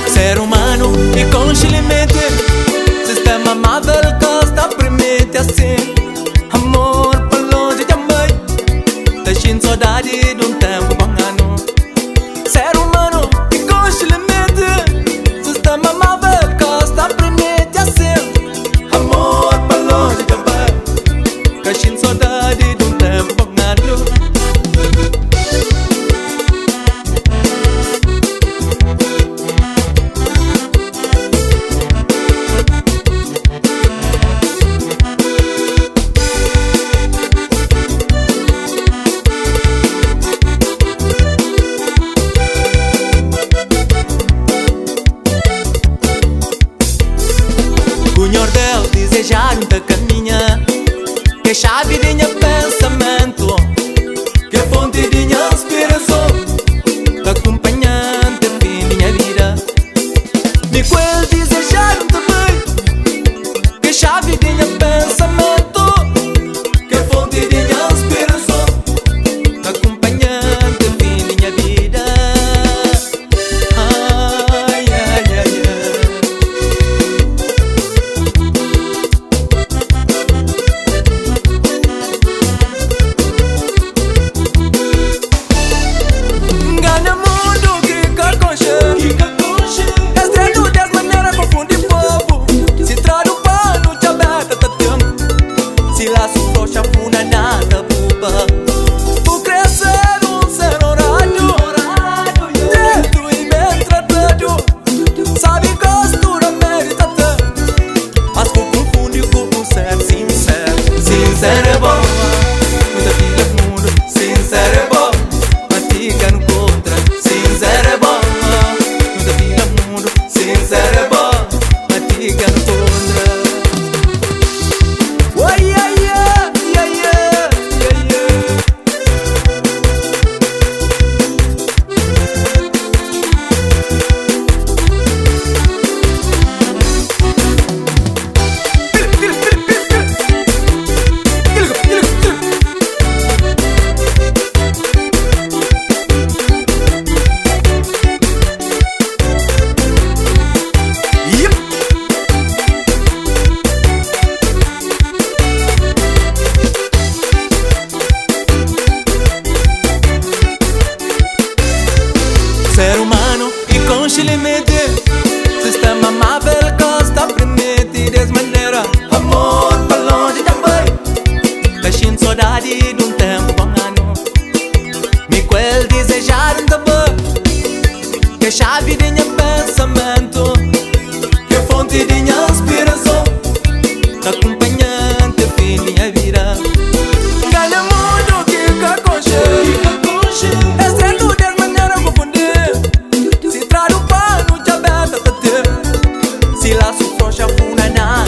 Ser humano e conchilimente, sistema amável que está permite assim. Amor para longe também, deixando saudade de tempo bom ano. Ser humano e conchilimente, sistema amável que está permite assim. Amor para longe também, deixando saudade de tempo bom ano. Cunhor dele desejar um caminha, que é chave de minha pensamento, que é fonte de minha inspiração, que acompanhante fim de minha vida. Me quel desejar um também, que é chave de minha pensamento, que é fonte de minha inspiração, que acompanhante fim de minha vida. Ai, ai, ai, ai. Engana mundo que caconche, estrela das maneiras confunde povo. Se traz o pano, te aberta tá tempo. Se laço frouxa, funa nada buba. Por crescer ser horário, dentro e bem tratado. Sabe costura merita, mas por confunde com um ser sincero. Sincero é bom, muita filha mundo. Sincero é bom, fica no contra. Sincero é bom, muita vida mundo. Sincero é bom, mas fica no contra. Oh, yeah, yeah, yeah, yeah, yeah, yeah. Ser humano e conchilimente, sistema amável que está permite desmaneira. Amor para longe também, deixando saudade de um tempo bom ano. Me quel desejar também, que é chave de minha pensamento, que é fonte de minha inspiração, que acompanhante fim de minha vida. Cada mundo que caconche, estrela das maneiras confundir. Se traz o pano, te aberta tá ter. Se laço frouxa, funa nada.